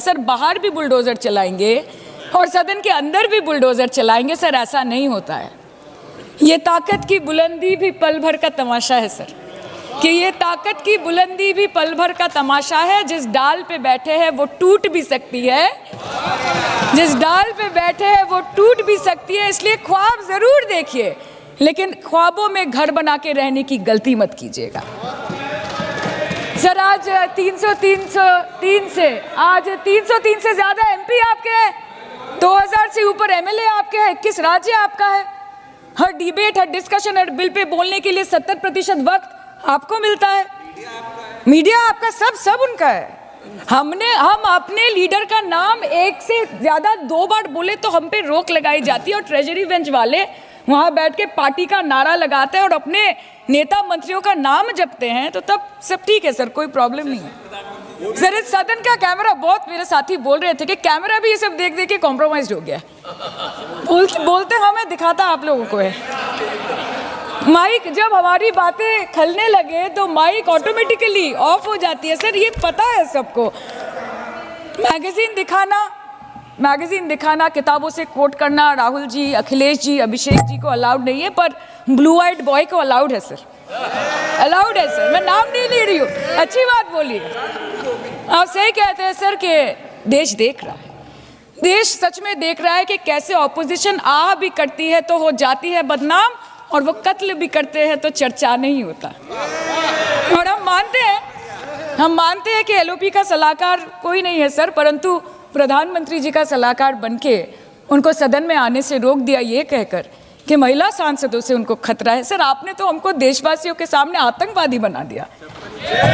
Sir बाहर भी bulldozer चलाएंगे और सदन के अंदर भी बुलडोजर चलाएंगे सर, ऐसा नहीं होता है। ये ताकत की बुलंदी भी पल भर का तमाशा है सर, कि ये ताकत की बुलंदी भी पल भर का तमाशा है। जिस डाल पे बैठे हैं वो टूट भी सकती है, जिस डाल पे बैठे हैं वो टूट भी सकती है। इसलिए ख्वाब जरूर देखिए, लेकिन ख्वाबों में घर बना के रहने की गलती मत कीजिएगा। सर आज 303 से ज्यादा एमपी आपके हैं, 2000 से ऊपर एमएलए आपके हैं, 21 राज्य आपका है। हर डिबेट, हर डिस्कशन, हर बिल पे बोलने के लिए 70% वक्त आपको मिलता है। मीडिया आपका, सब उनका है। हम अपने लीडर का नाम एक से ज्यादा 2 बार बोले तो हम पे रोक लगाई जाती है, और ट्रेजरी बेंच वाले वहां बैठ के पार्टी का नारा लगाते हैं और अपने नेता मंत्रियों का नाम जपते हैं, तो तब सब ठीक है सर, कोई प्रॉब्लम नहीं है। सर इस सदन का कैमरा, बहुत मेरे साथी बोल रहे थे कि कैमरा भी ये सब देख देख के कॉम्प्रोमाइज हो गया। बोलते हमें दिखाता आप लोगों को है। माइक जब हमारी बातें खलने लगे तो माइक ऑटोमेटिकली ऑफ हो जाती है सर, ये पता है सबको। मैगजीन दिखाना, किताबों से कोट करना राहुल जी, अखिलेश जी, अभिषेक जी को अलाउड नहीं है, पर ब्लू आइड बॉय को अलाउड है सर, अलाउड है सर। मैं नाम नहीं ले रही हूँ, अच्छी बात बोलिए। आप सही कहते हैं सर कि देश देख रहा है, देश सच में देख रहा है कि कैसे ऑपोजिशन आ भी करती है तो हो जाती है बदनाम, और वो कत्ल भी करते हैं तो चर्चा नहीं होता। और हम मानते हैं कि एलओपी का सलाहकार कोई नहीं है सर, परंतु प्रधानमंत्री जी का सलाहकार बनके उनको सदन में आने से रोक दिया ये कहकर कि महिला सांसदों से उनको खतरा है। सर आपने तो हमको देशवासियों के सामने आतंकवादी बना दिया,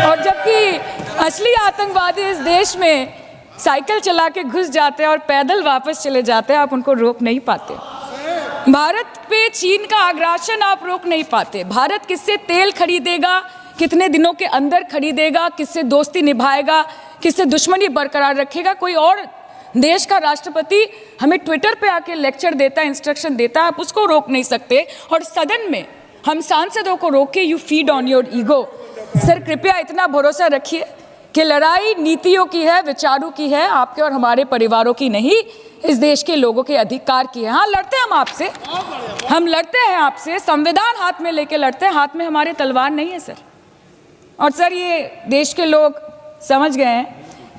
और जबकि असली आतंकवादी इस देश में साइकिल चला के घुस जाते हैं और पैदल वापस चले जाते हैं, आप उनको रोक नहीं पाते। भारत पे चीन का आग्रासन आप रोक नहीं पाते। भारत किससे तेल खरीदेगा, कितने दिनों के अंदर खरीदेगा, किससे दोस्ती निभाएगा, किससे दुश्मनी बरकरार रखेगा, कोई और देश का राष्ट्रपति हमें ट्विटर पे आके लेक्चर देता है, इंस्ट्रक्शन देता है, आप उसको रोक नहीं सकते। और सदन में हम सांसदों को रोक के you feed on your ego. Sir कृपया इतना भरोसा रखिए कि लड़ाई नीतियों की है, विचारों की है, आपके और हमारे परिवारों की नहीं, इस देश के लोगों के अधिकार की है। हाँ लड़ते हैं हम आपसे, हम लड़ते हैं आपसे, संविधान हाथ में लेके लड़ते हैं, हाथ में हमारे तलवार नहीं है सर। और सर ये देश के लोग समझ गए हैं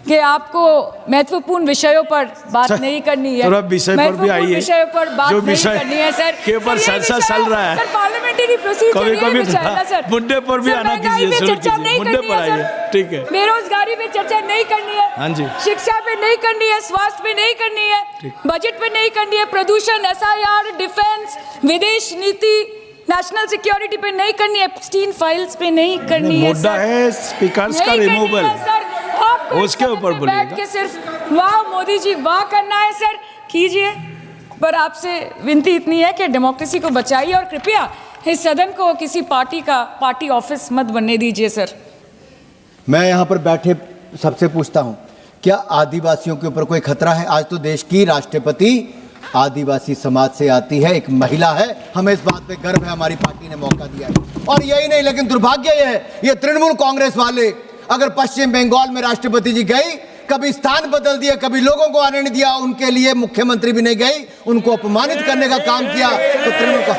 कि आपको महत्वपूर्ण विषयों पर बात नहीं करनी है, महत्वपूर्ण विषयों पर बात नहीं करनी है सर, के ऊपर चर्चा चल रहा है सर, पार्लियामेंटरी प्रोसीजर कभी सर, मुद्दे पर भी आना कीजिए, चर्चा नहीं मुद्दे करनी पर है आइए, सर, ठीक है। बेरोजगारी पे चर्चा नहीं करनी है, हाँ जी, शिक्षा पे नहीं करनी है, स्वास्थ्य पे नहीं करनी है, बजट पे नहीं करनी है, प्रदूषण, एसआईआर, डिफेंस, विदेश नीति, नेशनल सिक्योरिटी पे नहीं करनी है, एप्स्टीन फाइल्स पे नहीं करनी है। मुद्दा है स्पीकर्स का रिमूवल, उसके ऊपर बैठ के सिर्फ वाह मोदी जी वाह करना है सर, कीजिए। पर आपसे विनती इतनी है कि डेमोक्रेसी को बचाइए और कृपया इस सदन को किसी पार्टी ऑफिस मत बनने दीजिए सर। मैं यहाँ पर बैठे सबसे पूछता हूँ, क्या आदिवासियों के ऊपर कोई खतरा है? आज तो देश की राष्ट्रपति आदिवासी समाज से आती है, एक महिला है, हमें इस बात पे गर्व है, हमारी पार्टी ने मौका दिया है। और यही नहीं, लेकिन दुर्भाग्य यह है, ये तृणमूल कांग्रेस वाले अगर पश्चिम बंगाल में राष्ट्रपति जी गई, कभी स्थान बदल दिया, कभी लोगों को आने नहीं दिया, उनके लिए मुख्यमंत्री भी नहीं गई, उनको अपमानित करने का काम किया, तो तृणमूल का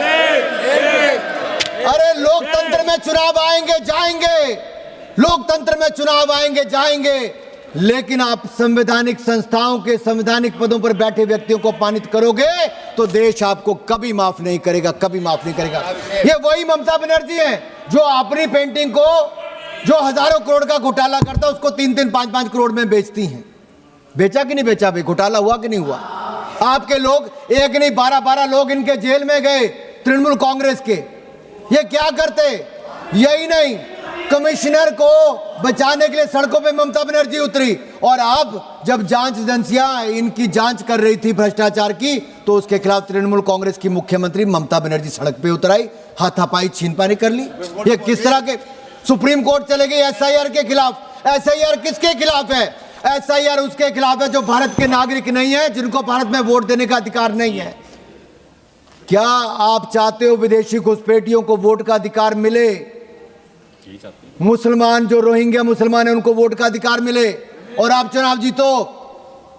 अरे लोकतंत्र में चुनाव आएंगे जाएंगे, लोकतंत्र में चुनाव आएंगे जाएंगे, लेकिन आप संवैधानिक संस्थाओं के संवैधानिक पदों पर बैठे व्यक्तियों को अपमानित करोगे तो देश आपको कभी माफ नहीं करेगा, कभी माफ नहीं करेगा। ये वही ममता बनर्जी है जो अपनी पेंटिंग को, जो हजारों करोड़ का घोटाला करता है, उसको 3-3, 5-5 करोड़ में बेचती हैं। बेचा कि नहीं बेचा भाई? घोटाला हुआ कि नहीं हुआ? आपके लोग एक नहीं 12-12 लोग इनके जेल में गए तृणमूल कांग्रेस के। ये क्या करते? यही नहीं, कमिश्नर को बचाने के लिए सड़कों पे ममता बनर्जी उतरी, और अब जब जांच एजेंसियां इनकी जांच कर रही थी भ्रष्टाचार की, तो उसके खिलाफ तृणमूल कांग्रेस की मुख्यमंत्री ममता बनर्जी सड़क पे उतर आई, हाथापाई छीनपानी कर ली। ये किस तरह के? सुप्रीम कोर्ट चले गई एसआईआर के खिलाफ। एसआईआर किसके खिलाफ है? एसआईआर उसके खिलाफ है जो भारत के नागरिक नहीं है, जिनको भारत में वोट देने का अधिकार नहीं है। क्या आप चाहते हो विदेशी घुसपैठियों को वोट का अधिकार मिले? मुसलमान जो रोहिंग्या मुसलमान है उनको वोट का अधिकार मिले, और आप चुनाव जीतो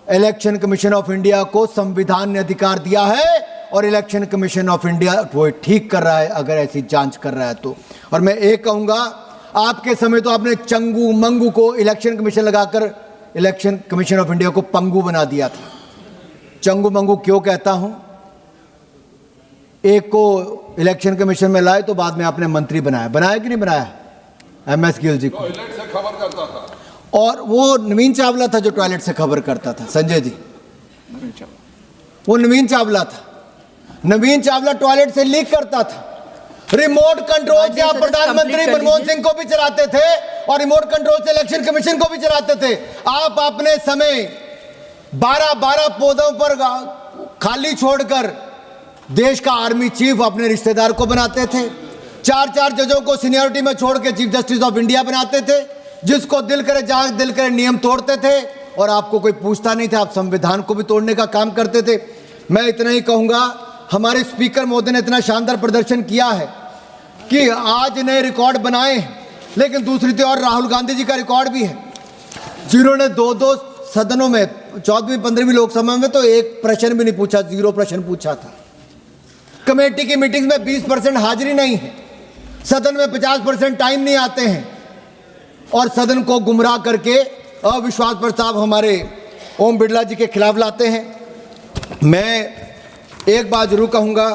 इलेक्शन कमीशन ऑफ इंडिया को संविधान ने अधिकार दिया है और इलेक्शन कमीशन ऑफ इंडिया वो ठीक कर रहा है अगर ऐसी जांच कर रहा है तो। और मैं एक कहूंगा, आपके समय तो आपने चंगू मंगू को इलेक्शन कमीशन लगाकर इलेक्शन कमीशन ऑफ इंडिया को पंगू बना दिया था। चंगू मंगू क्यों कहता हूं? एक को इलेक्शन कमीशन में लाए तो बाद में आपने मंत्री बनाया कि नहीं बनाया? MS गिल जी को टॉयलेट से खबर करता था। और वो नवीन चावला था जो टॉयलेट से खबर करता था। संजय जी, वो नवीन चावला था। नवीन चावला टॉयलेट से लीक करता था। रिमोट कंट्रोल से आप प्रधानमंत्री मनमोहन सिंह को भी चलाते थे और रिमोट कंट्रोल से इलेक्शन कमीशन को भी चलाते थे। आप अपने समय 12-12 पदों पर खाली छोड़कर देश का आर्मी चीफ अपने रिश्तेदार को बनाते थे। 4-4 जजों को सीनियरिटी में छोड़ के चीफ जस्टिस ऑफ इंडिया बनाते थे। जिसको दिल करे जहां दिल करे नियम तोड़ते थे और आपको कोई पूछता नहीं था। आप संविधान को भी तोड़ने का काम करते थे। मैं इतना ही कहूंगा, हमारे स्पीकर महोदय ने इतना शानदार प्रदर्शन किया है कि आज नए रिकॉर्ड बनाए हैं, लेकिन दूसरी तरफ राहुल गांधी जी का रिकॉर्ड भी है जिन्होंने 2-2 सदनों में 14वीं 15वीं लोकसभा में तो एक प्रश्न भी नहीं पूछा, 0 प्रश्न पूछा था। कमेटी की मीटिंग में 20% हाजिरी नहीं है, सदन में 50% टाइम नहीं आते हैं और सदन को गुमराह करके अविश्वास प्रस्ताव हमारे ओम बिरला जी के खिलाफ लाते हैं। मैं एक बात जरूर कहूंगा,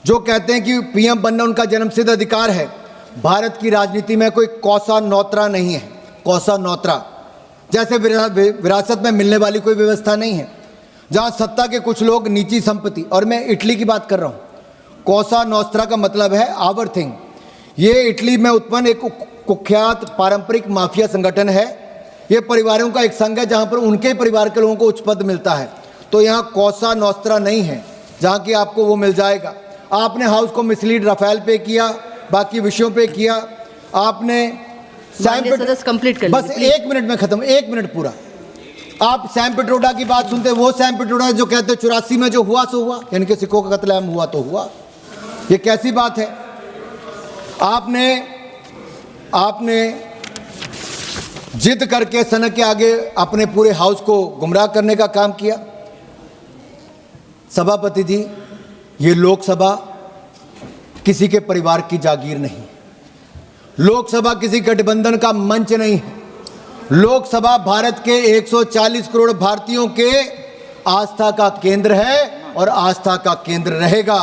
जो कहते हैं कि पीएम बनना उनका जन्मसिद्ध अधिकार है, भारत की राजनीति में कोई कौसा नौतरा नहीं है। कौसा नौतरा जैसे विरासत में मिलने वाली कोई व्यवस्था नहीं है जहां सत्ता के कुछ लोग निजी संपत्ति, और मैं इटली की बात कर रहा हूं। कौसा नौस्त्रा का मतलब है आवर थिंग। ये इटली में उत्पन्न एक कुख्यात पारंपरिक माफिया संगठन है। ये परिवारों का एक संघ है जहां पर उनके परिवार के लोगों को उच्च पद मिलता है। तो यहाँ कौसा नौस्त्रा नहीं है जहां की आपको वो मिल जाएगा। आपने हाउस को मिसलीड राफेल पे किया, बाकी विषयों पे किया। आपने कंप्लीट कर बस 1 मिनट में खत्म, 1 मिनट पूरा। आप सैम पिट्रोडा की बात सुनते, वो सैम पिट्रोडा जो कहते 84 में जो हुआ सो हुआ, यानी कि सिखों का कत्लेआम हुआ तो हुआ। ये कैसी बात है? आपने जिद करके सनक के आगे अपने पूरे हाउस को गुमराह करने का काम किया। सभापति जी, ये लोकसभा किसी के परिवार की जागीर नहीं, लोकसभा किसी गठबंधन का मंच नहीं है। लोकसभा भारत के 140 करोड़ भारतीयों के आस्था का केंद्र है और आस्था का केंद्र रहेगा।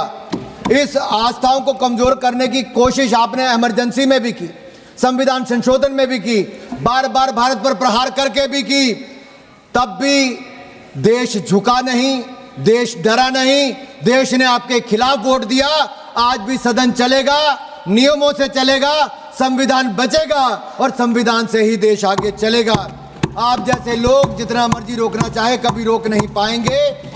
इस आस्थाओं को कमजोर करने की कोशिश आपने इमरजेंसी में भी की, संविधान संशोधन में भी की, बार बार भारत पर प्रहार करके भी की। तब भी देश झुका नहीं, देश डरा नहीं, देश ने आपके खिलाफ वोट दिया। आज भी सदन चलेगा, नियमों से चलेगा, संविधान बचेगा और संविधान से ही देश आगे चलेगा। आप जैसे लोग जितना मर्जी रोकना चाहे कभी रोक नहीं पाएंगे।